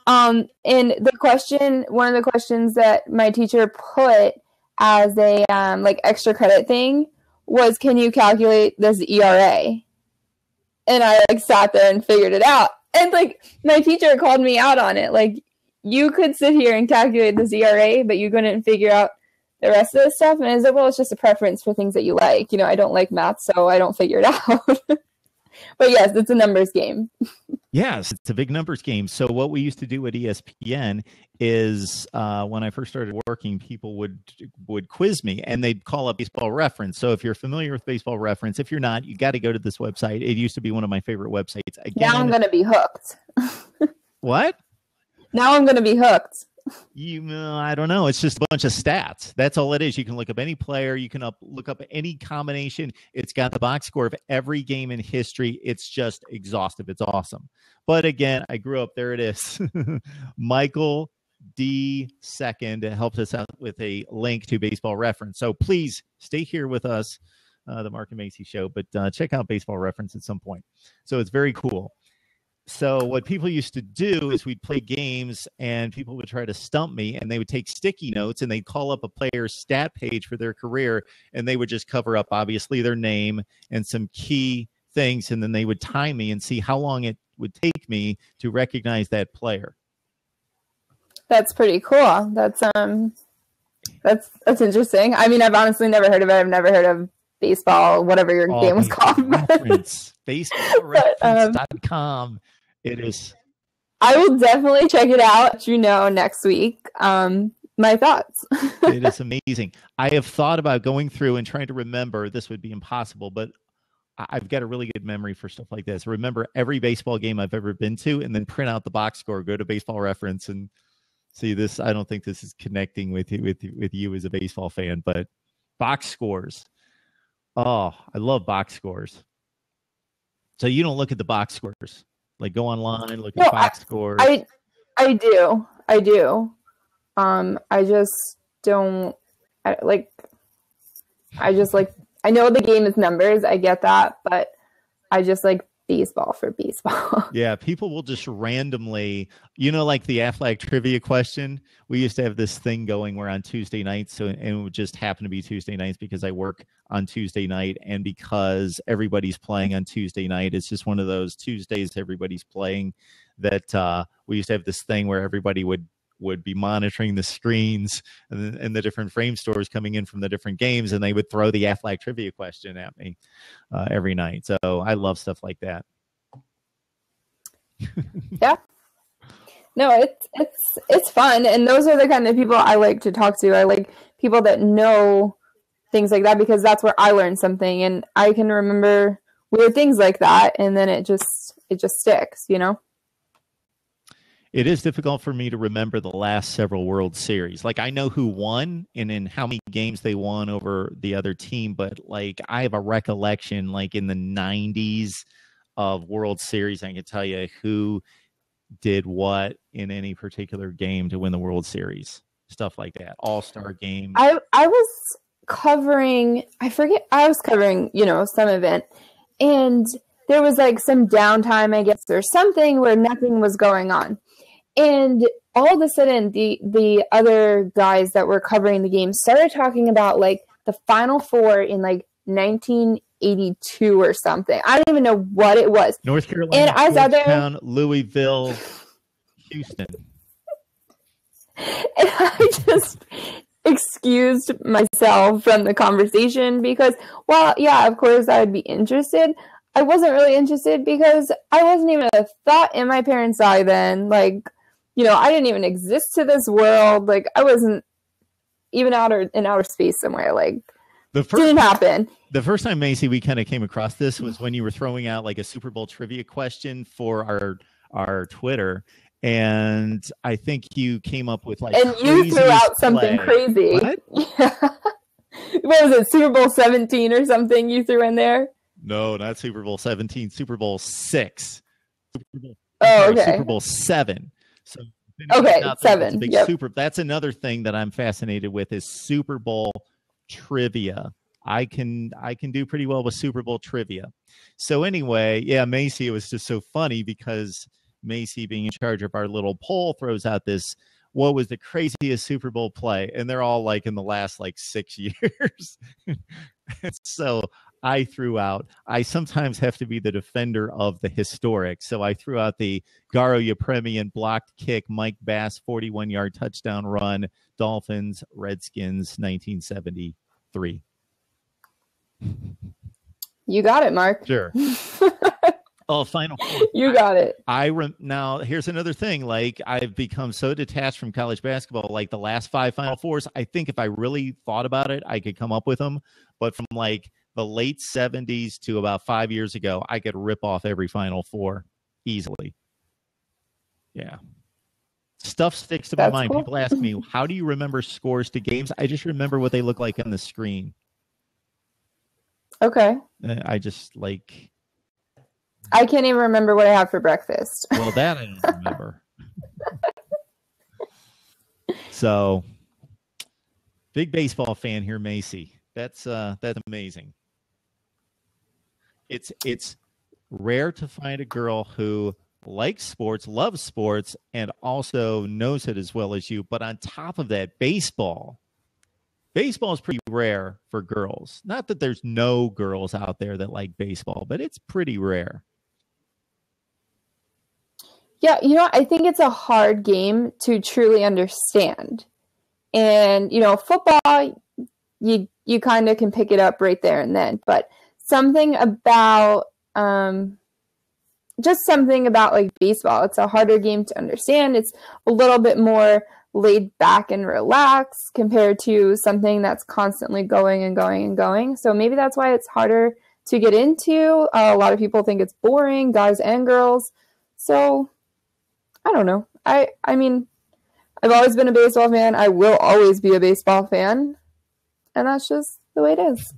Speaker 2: And one of the questions that my teacher put as a like extra credit thing was, can you calculate this ERA? And I like sat there and figured it out. And like my teacher called me out on it. Like, you could sit here and calculate this ERA, but you couldn't figure out the rest of the stuff. And I said, well, it's just a preference for things that you like. You know, I don't like math, so I don't figure it out. But yes, it's a numbers game.
Speaker 1: Yes, it's a big numbers game. So what we used to do at ESPN is when I first started working, people would quiz me and they'd call up Baseball Reference. So if you're familiar with Baseball Reference, if you're not, you got to go to this website. It used to be one of my favorite websites. Again,
Speaker 2: now I'm going to be hooked.
Speaker 1: What?
Speaker 2: Now I'm going to be hooked.
Speaker 1: I don't know. It's just a bunch of stats. That's all it is. You can look up any player. You can look up any combination. It's got the box score of every game in history. It's just exhaustive. It's awesome. But again, I grew up. There it is. Michael D. Second helped us out with a link to Baseball Reference. So please stay here with us, the Mark and Macy Show, but check out Baseball Reference at some point. So it's very cool. So what people used to do is we'd play games and people would try to stump me, and they would take sticky notes and they'd call up a player's stat page for their career, and they would just cover up obviously their name and some key things, and then they would time me and see how long it would take me to recognize that player.
Speaker 2: That's pretty cool. That's interesting. I mean, I've honestly never heard of it. I've never heard of baseball, whatever your game was called.
Speaker 1: Baseballreference.com. It is.
Speaker 2: I will definitely check it out, next week. My thoughts.
Speaker 1: It is amazing. I have thought about going through and trying to remember. This would be impossible, but I've got a really good memory for stuff like this. Remember every baseball game I've ever been to, and then print out the box score, go to Baseball Reference, and see this. I don't think this is connecting with you as a baseball fan, but box scores. Oh, I love box scores. So you don't look at the box scores. Like, go online, look at box scores.
Speaker 2: I do. I just don't I know the game is numbers. I get that, but I just like baseball for baseball.
Speaker 1: Yeah, people will just randomly, like the Aflac trivia question. We used to have this thing going where on Tuesday nights, and it would just happen to be Tuesday nights because I work on Tuesday night, and because everybody's playing on Tuesday night, it's just one of those Tuesdays everybody's playing that we used to have this thing where everybody would be monitoring the screens and the different frame stores coming in from the different games, and they would throw the Aflac trivia question at me every night. So I love stuff like that.
Speaker 2: Yeah. No, it's fun, and those are the kind of people I like to talk to. I like people that know things like that because that's where I learned something, and I can remember weird things like that, and then it just sticks,
Speaker 1: It is difficult for me to remember the last several World Series. Like, I know who won and in how many games they won over the other team, but like I have a recollection like in the 90s of World Series. I can tell you who did what in any particular game to win the World Series. Stuff like that. All-star game.
Speaker 2: I was covering, some event, and there was like some downtime, I guess, or something where nothing was going on. And all of a sudden, the other guys that were covering the game started talking about like the Final Four in like 1982 or something. I don't even know what it was.
Speaker 1: North Carolina,
Speaker 2: and I sat there,
Speaker 1: Louisville, Houston.
Speaker 2: And I just excused myself from the conversation because, well, yeah, of course I would be interested. I wasn't really interested because I wasn't even a thought in my parents' eye then. Like, I didn't even exist to this world. Like, I wasn't even in outer space somewhere. Like, didn't happen.
Speaker 1: The first time, Macy, we kind of came across this was when you were throwing out like a Super Bowl trivia question for our Twitter, and I think you came up with like,
Speaker 2: and you threw out something crazy.
Speaker 1: What?
Speaker 2: Yeah. What was it, Super Bowl 17 or something you threw in there?
Speaker 1: No, not Super Bowl 17, Super Bowl 6. Super Bowl 7. So
Speaker 2: okay, 7.
Speaker 1: Big super. That's another thing that I'm fascinated with is Super Bowl trivia. I can do pretty well with Super Bowl trivia. So anyway, yeah, Macy, it was just so funny because Macy, being in charge of our little poll, throws out this, what was the craziest Super Bowl play? And they're all like in the last like 6 years. And so I threw out, I sometimes have to be the defender of the historic. So I threw out the Garo Yepremian blocked kick, Mike Bass 41-yard touchdown run, Dolphins, Redskins, 1973.
Speaker 2: You got it, Mark.
Speaker 1: Sure. Oh, Final Four.
Speaker 2: You got it.
Speaker 1: Now, here's another thing. Like, I've become so detached from college basketball. Like, the last 5 Final Fours, I think if I really thought about it, I could come up with them. But from, like, the late 70s to about 5 years ago, I could rip off every Final Four easily. Yeah. Stuff sticks to my mind. Cool. People ask me, how do you remember scores to games? I just remember what they look like on the screen.
Speaker 2: Okay.
Speaker 1: I just, like...
Speaker 2: I can't even remember what I had for breakfast.
Speaker 1: Well, that I don't remember. So, big baseball fan here, Macy. That's amazing. It's rare to find a girl who likes sports, loves sports, and also knows it as well as you. But on top of that, baseball is pretty rare for girls. Not that there's no girls out there that like baseball, but it's pretty rare.
Speaker 2: Yeah, I think it's a hard game to truly understand. And, football, you kind of can pick it up right there and then. But something about, just something about like baseball, it's a harder game to understand. It's a little bit more laid back and relaxed compared to something that's constantly going and going and going. So maybe that's why it's harder to get into. A lot of people think it's boring, guys and girls. So... I don't know. I mean, I've always been a baseball fan. I will always be a baseball fan. And that's just the way it is.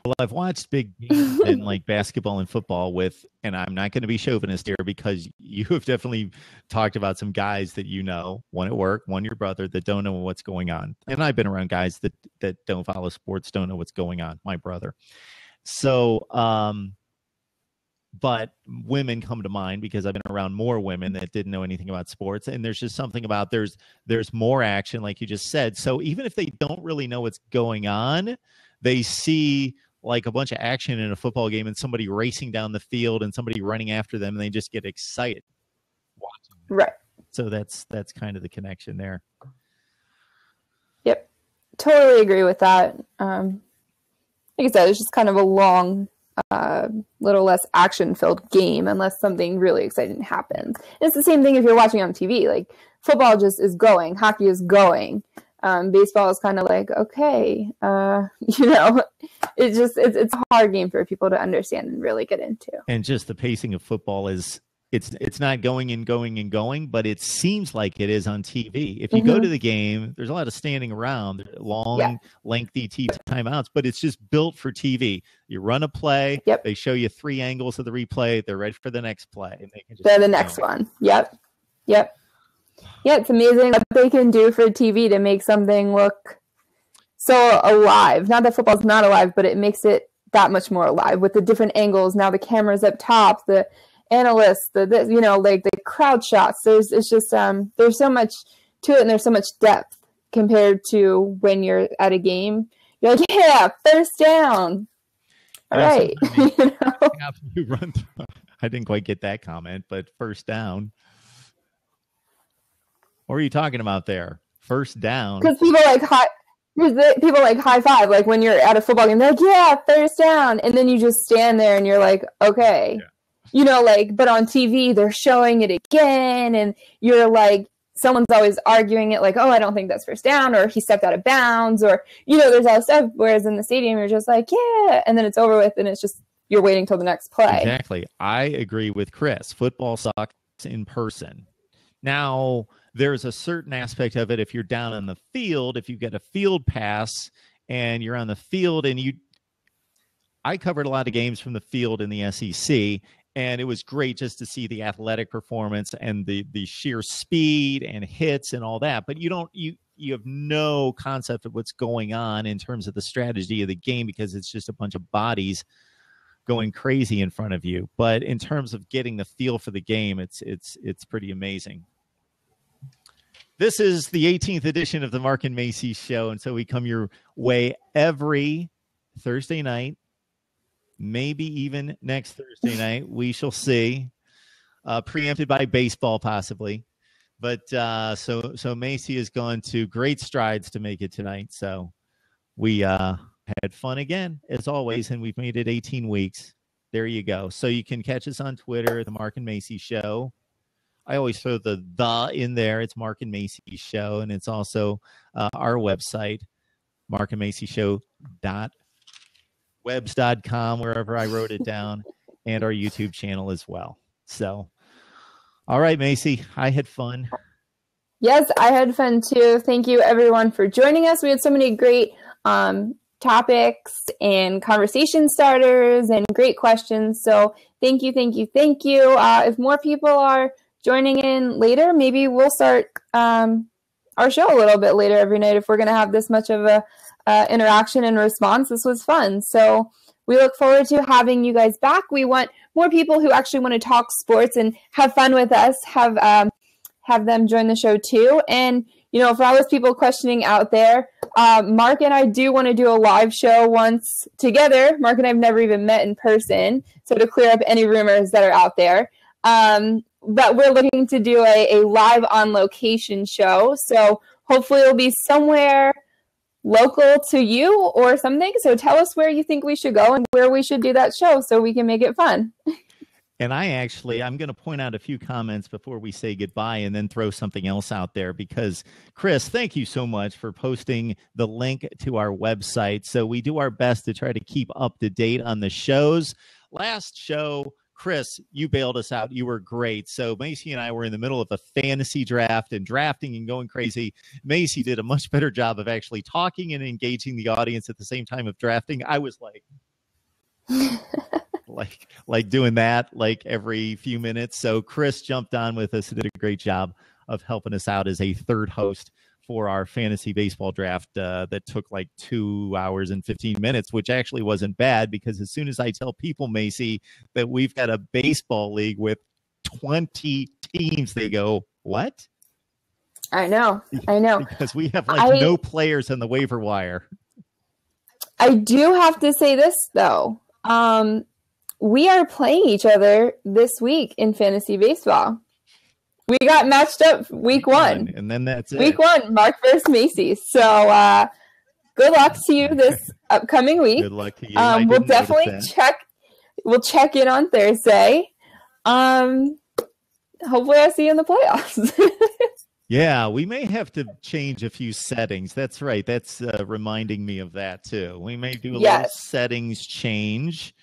Speaker 1: Well, I've watched big games in like basketball and football and I'm not going to be chauvinist here because you have definitely talked about some guys that one at work, one your brother, that don't know what's going on. And I've been around guys that don't follow sports, don't know what's going on, my brother. So, but women come to mind because I've been around more women that didn't know anything about sports. And there's just something about there's more action, like you just said. So even if they don't really know what's going on, they see like a bunch of action in a football game and somebody racing down the field and somebody running after them, and they just get excited watching them.
Speaker 2: Right.
Speaker 1: So that's kind of the connection there.
Speaker 2: Yep. Totally agree with that. Like I said, it's just kind of a long, little less action-filled game unless something really exciting happens. And it's the same thing if you're watching on TV. Like, football just is going. Hockey is going. Baseball is kind of like, okay. It's a hard game for people to understand and really get into. And
Speaker 1: just the pacing of football is... It's not going and going and going, but it seems like it is on TV. If you go to the game, there's a lot of standing around, long, lengthy timeouts, but it's just built for TV. You run a play, they show you 3 angles of the replay, they're ready for the next play. And they can just
Speaker 2: they're the next one. Yep. Yeah, it's amazing what they can do for TV to make something look so alive. Not that football's not alive, but it makes it that much more alive with the different angles. Now the camera's up top, the analysts, like the crowd shots. There's so much to it, and there's so much depth compared to when you're at a game. You're like, yeah, first down. All right.
Speaker 1: You run through. I didn't quite get that comment, but first down. What are you talking about there? First down.
Speaker 2: Because people like high five, like when you're at a football game, they're like, yeah, first down, and then you just stand there and you're like, okay. Yeah. But on TV, they're showing it again, and you're like, someone's always arguing it, like, oh, I don't think that's first down, or he stepped out of bounds, or, there's all this stuff. Whereas in the stadium, you're just like, yeah, and then it's over with, and it's just, you're waiting till the next play.
Speaker 1: Exactly. I agree with Chris. Football sucks. in person. Now, there's a certain aspect of it if you're down on the field, if you get a field pass and you're on the field and I covered a lot of games from the field in the SEC, and it was great just to see the athletic performance and the sheer speed and hits and all that. But you have no concept of what's going on in terms of the strategy of the game because it's just a bunch of bodies going crazy in front of you. But in terms of getting the feel for the game, it's pretty amazing. This is the 18th edition of the Mark and Macy Show, and so we come your way every Thursday night, maybe even next Thursday night. We shall see. Preempted by baseball, possibly. But so Macy has gone to great strides to make it tonight. So we had fun again, as always, and we've made it 18 weeks. There you go. So you can catch us on Twitter, the Mark and Macy Show. I always throw the in there. It's Mark and Macy Show, and it's also our website, markandmacyshow.webs.com, wherever I wrote it down, and our YouTube channel as well. So, all right, Macy, I had fun.
Speaker 2: Yes, I had fun too. Thank you, everyone, for joining us. We had so many great topics and conversation starters and great questions. So thank you, thank you, thank you. If more people are joining in later, maybe we'll start our show a little bit later every night if we're going to have this much of a interaction and response. This was fun. So we look forward to having you guys back. We want more people who actually want to talk sports and have fun with us, have them join the show too. And, you know, for all those people questioning out there, Mark and I do want to do a live show once together. Mark and I have never even met in person. So to clear up any rumors that are out there. But we're looking to do a live on location show. So hopefully it'll be somewhere local to you or something. So tell us where you think we should go and where we should do that show so we can make it fun.
Speaker 1: And I'm going to point out a few comments before we say goodbye and then throw something else out there because, Chris, thank you so much for posting the link to our website. So we do our best to try to keep up to date on the shows. Last show, Chris, you bailed us out. You were great. So Macy and I were in the middle of a fantasy draft and drafting and going crazy. Macy did a much better job of actually talking and engaging the audience at the same time of drafting. I was like, like doing that like every few minutes. So Chris jumped on with us and did a great job of helping us out as a third host for our fantasy baseball draft that took like 2 hours and 15 minutes, which actually wasn't bad because as soon as I tell people, Macy, that we've got a baseball league with 20 teams, they go, what?
Speaker 2: I know.
Speaker 1: Because we have no players on the waiver wire.
Speaker 2: I do have to say this, though. We are playing each other this week in fantasy baseball. We got matched up week one.
Speaker 1: And then that's it.
Speaker 2: Week one, Mark versus Macy. So good luck to you this upcoming week.
Speaker 1: Good luck to you.
Speaker 2: We'll definitely We'll check in on Thursday. Hopefully I'll see you in the playoffs.
Speaker 1: Yeah, we may have to change a few settings. That's right. That's reminding me of that, too. We may do a little settings change.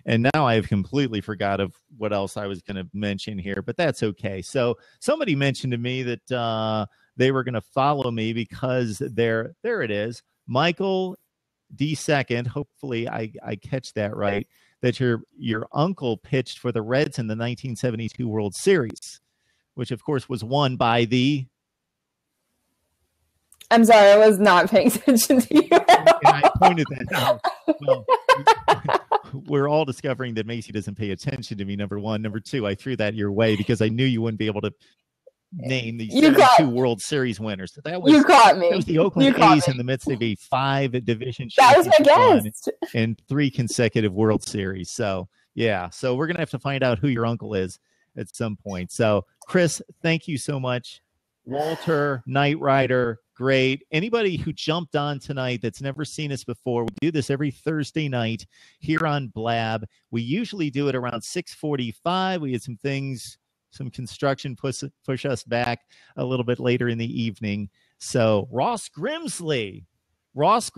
Speaker 1: And now I have completely forgot of what else I was going to mention here, but that's okay. So somebody mentioned to me that they were going to follow me because there it is. Michael D. Second, hopefully I catch that right, that your uncle pitched for the Reds in the 1972 World Series, which, of course, was won by the...
Speaker 2: I'm sorry, I was not paying attention to you.
Speaker 1: And I pointed that out. Well, we're all discovering that Macy doesn't pay attention to me, number one. Number two, I threw that your way because I knew you wouldn't be able to name the 72 World Series winners. So
Speaker 2: you caught me.
Speaker 1: That was the Oakland A's in the midst of a 5 division
Speaker 2: championship run
Speaker 1: and 3 consecutive World Series. So, yeah. So we're going to have to find out who your uncle is at some point. So, Chris, thank you so much. Walter, Knight Rider, great. Anybody who jumped on tonight that's never seen us before, we do this every Thursday night here on Blab. We usually do it around 6:45. We had some construction push us back a little bit later in the evening. So Ross Grimsley was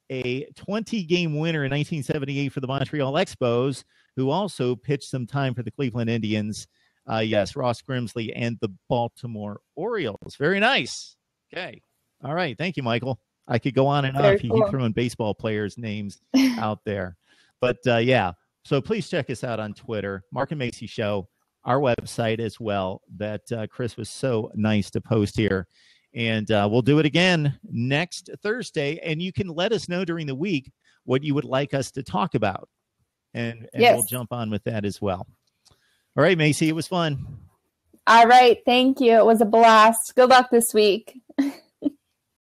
Speaker 1: a 20-game winner in 1978 for the Montreal Expos, who also pitched some time for the Cleveland Indians. Yes, Ross Grimsley and the Baltimore Orioles. Very nice. Okay. All right. Thank you, Michael. I could go on and on
Speaker 2: Very
Speaker 1: if you
Speaker 2: cool.
Speaker 1: keep throwing baseball players' names out there. But yeah, so please check us out on Twitter, Mark and Macy Show, our website as well, that Chris was so nice to post here. And we'll do it again next Thursday. And you can let us know during the week what you would like us to talk about. And
Speaker 2: Yes.
Speaker 1: we'll jump on with that as well. All right, Macy, it was fun.
Speaker 2: All right. Thank you. It was a blast. Good luck this week.